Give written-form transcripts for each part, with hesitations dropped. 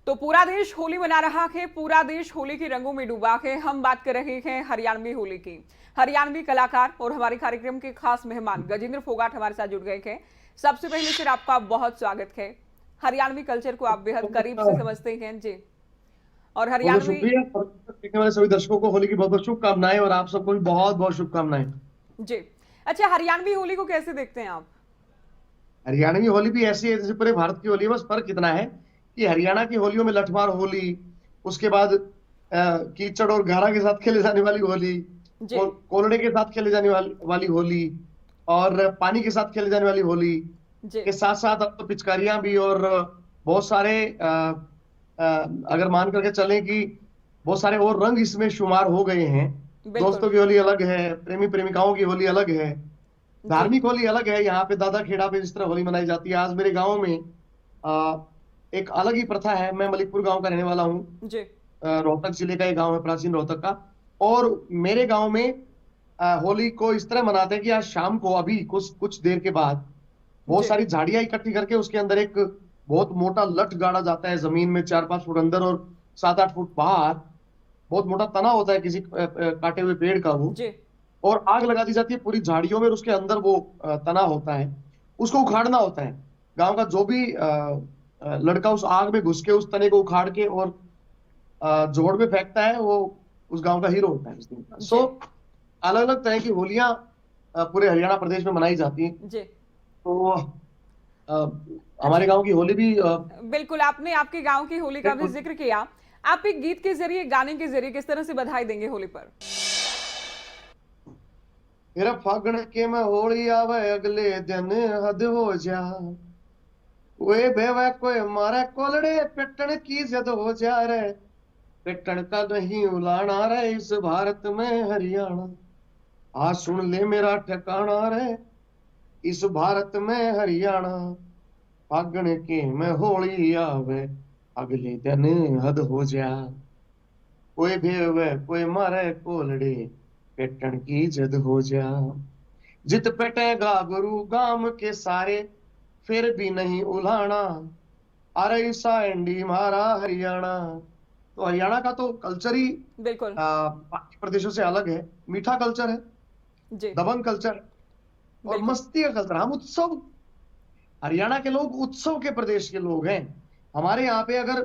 तो पूरा देश होली मना रहा है, पूरा देश होली के रंगों में डूबा है। हम बात कर रहे हैं हरियाणवी होली की। हरियाणवी कलाकार और हमारे कार्यक्रम के खास मेहमान गजेंद्र फोगाट हमारे साथ जुड़ गए हैं। सबसे पहले सर आपका बहुत स्वागत है। हरियाणवी कल्चर को आप बेहद करीब से समझते हैं जी। और बहुत बहुत हरियाणवी शुक्रिया और देखने वाले सभी दर्शकों को होली की बहुत बहुत शुभकामनाएं और आप सबको भी बहुत बहुत शुभकामनाएं। जी। अच्छा, हरियाणवी होली को कैसे देखते हैं आप? हरियाणवी होली भी ऐसी है जैसे पूरे भारत की होली है, बस फर्क इतना है कि हरियाणा की होलियों में लठमार होली, उसके बाद कीचड़ और गारा के साथ खेले जाने वाली होली, जी कोलड़े के साथ खेले जाने वाली होली और पानी के साथ खेले जाने वाली होली जी। के साथ साथ अब तो पिचकारियां भी और बहुत सारे अगर मान करके चलें कि बहुत सारे और रंग इसमें शुमार हो गए हैं। बिल्कुल। दोस्तों की होली अलग है, प्रेमी प्रेमिकाओं की होली अलग है, जी धार्मिक होली अलग है। यहाँ पे दादा खेड़ा पे जिस तरह होली मनाई जाती है, आज मेरे गांव में आ, एक अलग ही प्रथा है। मैं मलिकपुर गांव का रहने वाला हूँ। जी। रोहतक जिले का एक गांव है, प्राचीन रोहतक का। और मेरे गांव में होली को इस तरह मनाते हैं कि आज शाम को, अभी कुछ कुछ देर के बाद, बहुत जी सारी झाड़ियां इकट्ठी करके उसके अंदर एक बहुत मोटा लठ गाड़ा जाता है जमीन में, 4-5 फुट अंदर और 7-8 फुट बाहर। बहुत मोटा तना होता है किसी काटे हुए पेड़ का वो, जी। और आग लगा दी जाती है पूरी झाड़ियों में और उसके अंदर वो तना होता है, उसको उखाड़ना होता है। गांव का जो भी लड़का उस आग में घुस के उस तने को उखाड़ के और जोड़ में फेंकता है, वो उस गांव का हीरो होता है इस दिन का। जी अलग अलग तरह की होलियां पूरे हरियाणा प्रदेश में मनाई जाती हैं। जी। तो अ, अच्छा, हमारे गांव की होली भी बिल्कुल आपने आपके गांव की होली का भी बिल्कुल। जिक्र किया। आप एक गीत के जरिए, गाने के जरिए किस तरह से बधाई देंगे होली पर? मेरा फागण के में होली आवे, अगले दिन हद हो जा। वे बेवे कोई मारे कोलड़े, पिटन की जद हो जा रे। पिटन का नहीं उलाना रे, इस भारत में हरियाणा। आ सुन ले मेरा ठिकाना रे, इस भारत में हरियाणा। फागण के में होली आवे, अगले दिन हद हो जा। कोई भेवे कोई मारे कोलड़े, पिटन की जद हो जा। जित पिटेगा गुरु गाम के सारे, फिर भी नहीं उलाना। अरे साइंडी मारा हरियाणा। तो हरियाणा का तो कल्चर ही बिल्कुल। बाकी प्रदेशों से अलग है। मीठा कल्चर है, जी दबंग कल्चर है और बिल्कुल। मस्ती का कल्चर। हम उत्सव, हरियाणा के लोग उत्सव के प्रदेश के लोग हैं। हमारे यहाँ पे अगर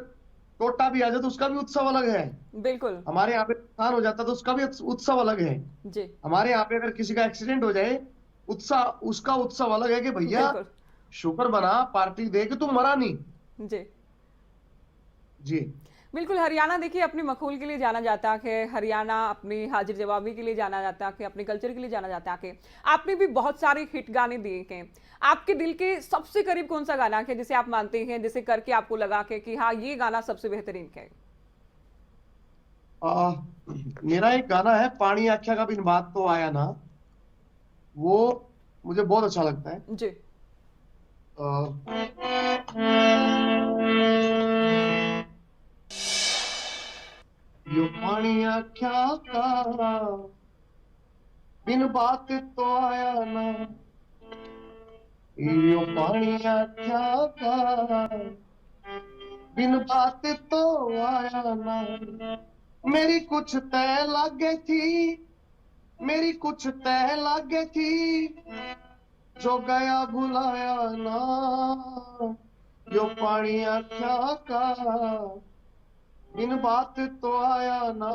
टोटा भी आ जाए तो उसका भी उत्सव अलग है। बिल्कुल। हमारे यहाँ पे नुकसान हो जाता है तो उसका भी उत्सव अलग है। जी हमारे यहाँ पे अगर किसी का एक्सीडेंट हो जाए, उत्साह, उसका उत्सव अलग है कि भैया बिल्कुल। शुक्र बना, पार्टी दे कि तुम मरा नहीं। जी जी। बिल्कुल। हरियाणा देखिए अपनी मखौल के लिए जाना जाता है। हरियाणा अपनी हाजिर जवाबी के लिए जाना जाता है, अपने कल्चर के लिए जाना जाता है। आपने भी बहुत सारे हिट गाने दिए हैं। आपके दिल के सबसे करीब कौन सा गाना है जिसे आप मानते हैं, जिसे करके आपको लगा के कि हाँ ये गाना सबसे बेहतरीन है? आ, मेरा एक गाना है, पानी आख्या का बिन बात तो आया ना। वो मुझे बहुत अच्छा लगता है। जी आ, यो पानी आख्या का बिन बात तो आया ना। यो पानी आख्या का बिन बात तो आया ना। मेरी कुछ तय लागे थी, मेरी कुछ तय लागे थी, जो गया भुलाया ना। यो पानी आख्या का बिन बात तो आया ना।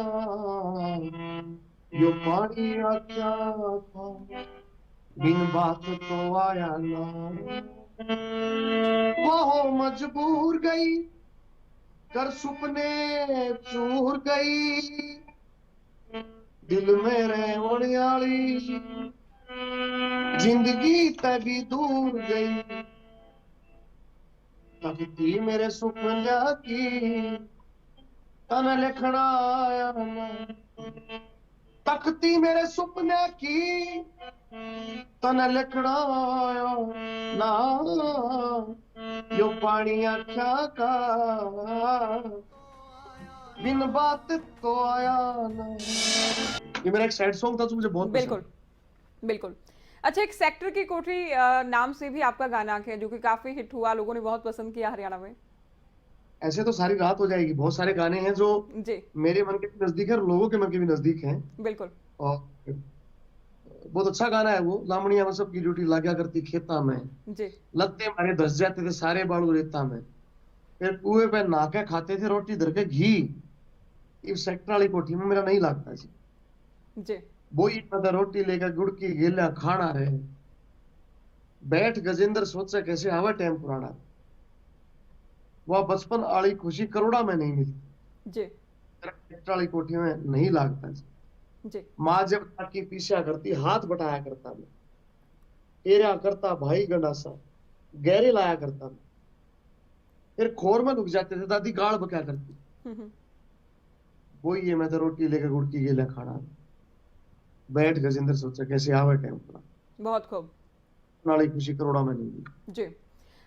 यो पानी आख्या का बिन बात तो आया ना। वो मजबूर गई, कर सुपने चूर गई, दिल में रहने वाली जिंदगी तभी दूर गई। तकती मेरे सुपने की, तन लिखना आया ना। तकती मेरे सुपने की, तन लिखना आया ना। यो पानी आख्या का बिन बात तो आया ना। ये मेरा एक सैड सॉन्ग था जो मुझे बहुत पसंद बिल्कुल। है। बिल्कुल। अच्छा, एक सेक्टर की कोठरी नाम से भी आपका गाना है जो कि काफी हिट हुआ, लोगों ने बहुत पसंद किया हरियाणा में। ऐसे तो सारी रात हो जाएगी। बहुत सारे गाने हैं जो जी मेरे मन के भी नजदीक है और लोगों के मन के भी नजदीक हैं। बिल्कुल। और बहुत अच्छा गाना है वो, लामड़िया में सबकी ड्यूटी लाग्या करती खेता में, जी लत्ते मारे धस जाते थे सारे बाड़ू रेता में, फिर कुएं पे नहा के खाते थे रोटी धर के घी, इस सेक्टर वाली कोठी में मेरा नहीं लगता जी। जी वो ही पता रोटी लेकर गुड़ की गेला खाना रहे, बैठ गजेंद्र सोचे कैसे आवे टाइम पुराना, वह बचपन आली खुशी करोड़ा में नहीं मिलती, जी सेक्टर वाली कोठी में नहीं लगता जी। जी माँ जब ताकी पीछा करती हाथ बटाया करता मैं, तेरा करता भाई गंडासा, गहरे लाया करता मैं, फिर खोर में लुक जाते थे दादी गाड़ बक्या करती, हम्म। वो ये मैं तो रोटी लेकर गुड़ की गेला खाना, बैठ गजेंद्र सोचा कैसे आवे टाइम पूरा, बहुत खूब। नाली खुशी करोड़ा में नहीं मिली। जी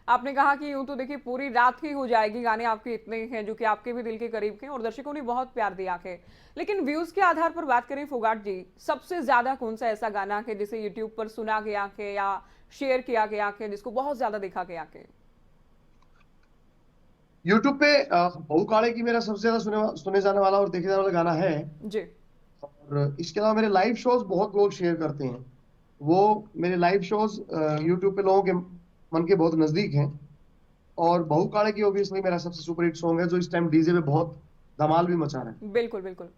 आपने कहा कि यूं तो देखिए पूरी रात ही हो जाएगी, गाने आपके इतने हैं जो कि आपके भी दिल के करीब के और दर्शकों ने बहुत प्यार दिया है। लेकिन व्यूज के आधार पर बात करें फोगाट जी, सबसे ज्यादा कौन सा ऐसा गाना है जिसे यूट्यूब पर सुना गया है या शेयर किया गया है, जिसको बहुत ज्यादा देखा गया है? यूट्यूब पे बहू काले की मेरा सबसे ज्यादा सुने जाने वाला और देखे जाने वाला गाना है। जी और इसके अलावा मेरे लाइव शोज बहुत लोग शेयर करते हैं, वो मेरे लाइव शोज यूट्यूब पे लोगों के मन के बहुत नजदीक हैं। और बहू काले की ऑब्वियसली मेरा सबसे सुपर हिट सॉन्ग है जो इस टाइम डीजे पे बहुत धमाल भी मचा रहा है। बिल्कुल बिल्कुल,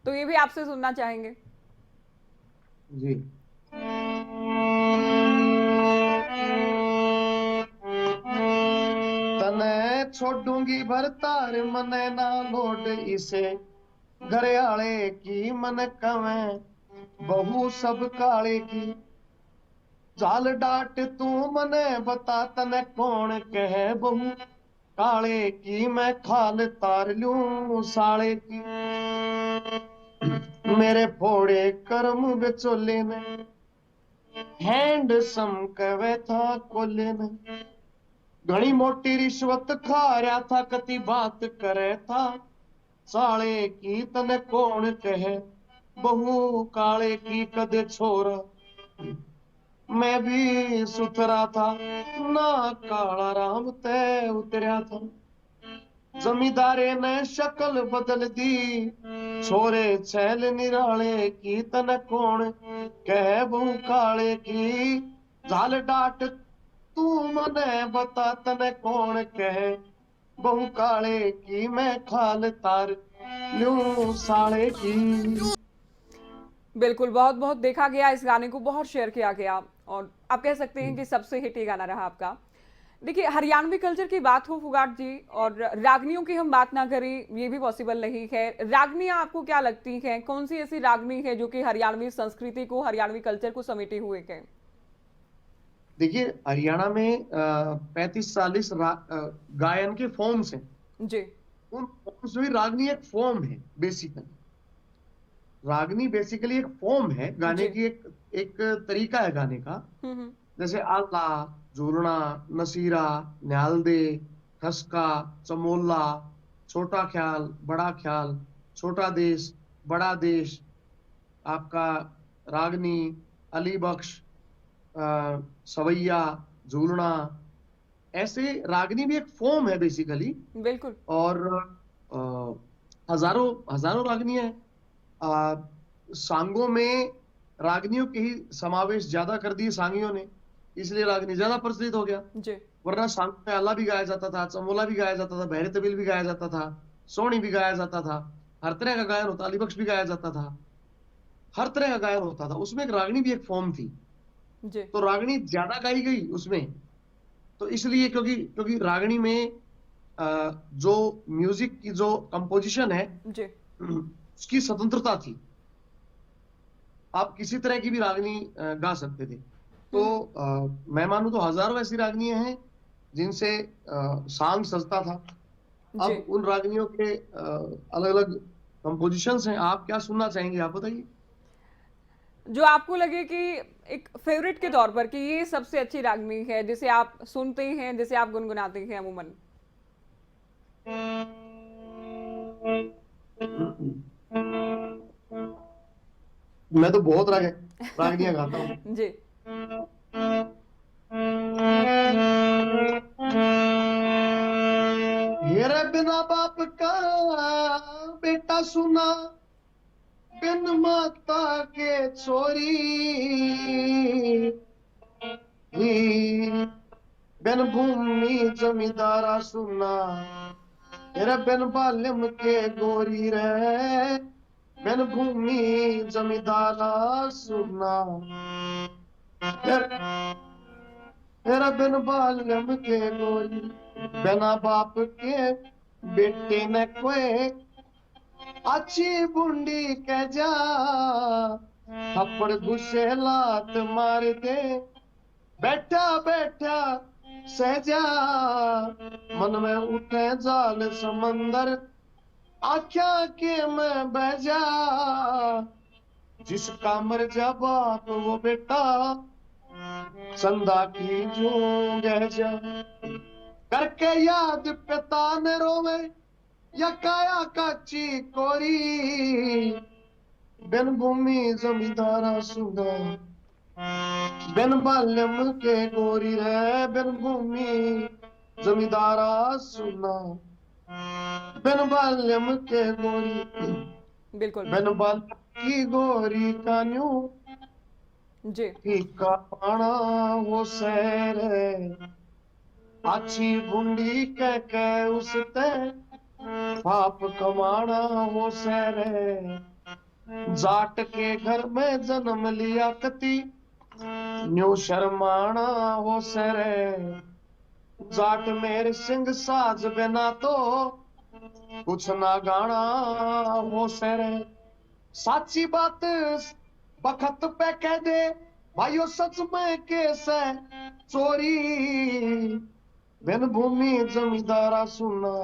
तो ये भी आपसे सुनना चाहेंगे। जी। तने छोड़ूंगी भरतार मने ना लोड इसे, घरे आले की मन कवें बहू सब काले की, जाल डाट तू मने बता तने कौन कहे बहू काले की, मैं खाल तार लूं साले की, मेरे फोड़े कर्म बिचोले ने, हैंडसम कवे था कोले ने, घनी मोटी रिश्वत खा रहा था कति बात करे था, साले की तने कौन कहे बहू काले की, कदे छोरा मैं भी सुथरा था ना काला राम ते उतरा था, जमींदारे ने शक्ल बदल दी छोरे छैल निराले की, तने कौन कहे बहू काले की, झाल डाट तू मने बता तने कौन कहे बहू काले की, मैं खाल तार लूं साले की। बिल्कुल, बहुत बहुत देखा गया, इस गाने को बहुत शेयर किया गया और आप कह सकते हैं कि सबसे हिट ये गाना रहा आपका। देखिए हरियाणवी कल्चर की बात हो फुगाट जी और रागनियों की हम बात ना करें ये भी पॉसिबल नहीं है। रागनियां आपको क्या लगती हैं, कौन सी ऐसी रागनी है जो कि हरियाणवी संस्कृति को, हरियाणवी कल्चर को समेटे हुए है? देखिए हरियाणा में 35-40 गायन के फॉर्म्स हैं, जी उन फॉर्म्स में रागनी एक फॉर्म है बेसिकली। रागनी बेसिकली एक फॉर्म है गाने जी की, एक एक तरीका है गाने का। हम्म। जैसे आला, झूलना, नसीरा, न्याल दे, खसका, चमोला, छोटा ख्याल, बड़ा ख्याल, छोटा देश, बड़ा देश, आपका रागनी, अली बख्श, सवैया, झूलना, ऐसे रागनी भी एक फॉर्म है बेसिकली। बिल्कुल और हजारों हजारों रागनियां हैं। सांगों में रागनियों के ही समावेश ज्यादा कर दिए सांगियों ने, इसलिए रागनी ज्यादा प्रचलित हो गया। जी वरना सांग में आला भी गाया जाता था, चमोला भी गाया जाता था, बहरे तबील भी गाया जाता था, सोनी भी गाया जाता था, हर तरह का गायन होता, अलीबख्श भी गाया जाता था, हर तरह का गायन होता था। उसमें एक रागनी भी एक फॉर्म थी, जी तो रागनी ज्यादा गाई गई उसमें, तो इसलिए क्योंकि क्योंकि रागनी में जो म्यूजिक की जो कंपोजिशन है जी उसकी स्वतंत्रता थी, आप किसी तरह की भी रागनी गा सकते थे। तो मैं मानूं तो हजारों ऐसी रागनियां हैं जिनसे सांग सजता था। जी अब उन रागनियों के अलग अलग कंपोजिशंस हैं, आप क्या सुनना चाहेंगे आप बताइए। जो आपको लगे कि एक फेवरेट के तौर पर कि ये सबसे अच्छी रागनी है जिसे आप सुनते हैं, जिसे आप गुनगुनाते हैं अमूमन? मैं तो बहुत रागनियां गाता हूँ। जी हेर बिना बाप का बेटा सुना, बिन माता के छोरी, बिन भूमि जमींदारा सुना, रे बिन बाल्यम के गोरी रे, बिन भूमि जमींदारा सुना, तेरा बिन बाल्यम के गोरी, बिना बाप के बेटे ने कोई अच्छी बूंदी के जा, थप्पड़ घुसे लात मार दे, बैठा बैठा सहजा, मन में उठे जाल समंदर, आख्या के मैं बह जा, जिसका मर जा बाप वो बेटा, संदा की जो गह जा, करके याद पिता ने रोवे, या काया काची कोरी, बिन भूमि जमींदारा सुना, बिन बाल्यम के गोरी रे, बिन भूमि जमींदारा सुना, बिन बाल्यम के गोरी, बिल्कुल बिन बाल्यम की गोरी कान्यू, जी। फीका पाना वो सैर, अच्छी बूंदी कह उसते, पाप कमाना वो सैर, जाट के घर में जन्म लिया कती, न्यू शर्माना हो सर, जाट मेरे सिंह साज बिना तो कुछ ना गाना हो सर, साची बात बखत पे कह दे भाइयों, सच में केस है चोरी, बिन भूमि जमींदारा सुना,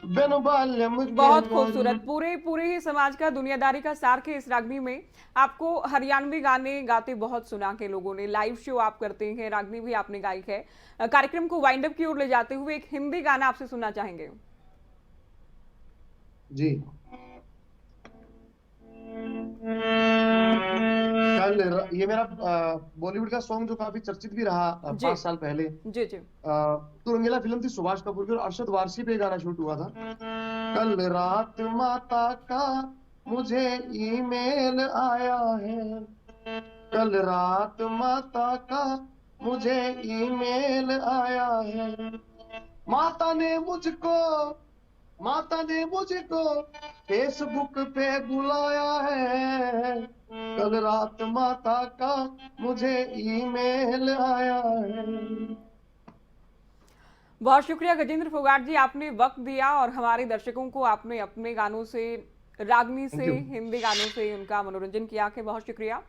बिन बाल्यम के बहुत गोरी। खूबसूरत, पूरे पूरे ही समाज का दुनियादारी का सार के इस रागनी में आपको हरियाणवी गाने गाते बहुत सुना के लोगों ने। लाइव शो आप करते हैं, रागनी भी आपने गाई है। कार्यक्रम को वाइंड अप की ओर ले जाते हुए एक हिंदी गाना आपसे सुनना चाहेंगे। जी, ये मेरा बॉलीवुड का सॉन्ग जो काफी चर्चित भी रहा जी 5 साल पहले। जी जी तो रंगीला फिल्म थी सुभाष कपूर की और अरशद वारसी पे गाना शूट हुआ था। कल रात माता का मुझे ईमेल आया है, कल रात माता का मुझे ईमेल आया है, माता ने मुझको फेसबुक पे बुलाया है, कल रात माता का मुझे ईमेल आया है। बहुत शुक्रिया गजेंद्र फोगाट जी, आपने वक्त दिया और हमारे दर्शकों को आपने अपने गानों से, रागनी थैंक से, यू। हिंदी गानों से उनका मनोरंजन किया। के बहुत शुक्रिया।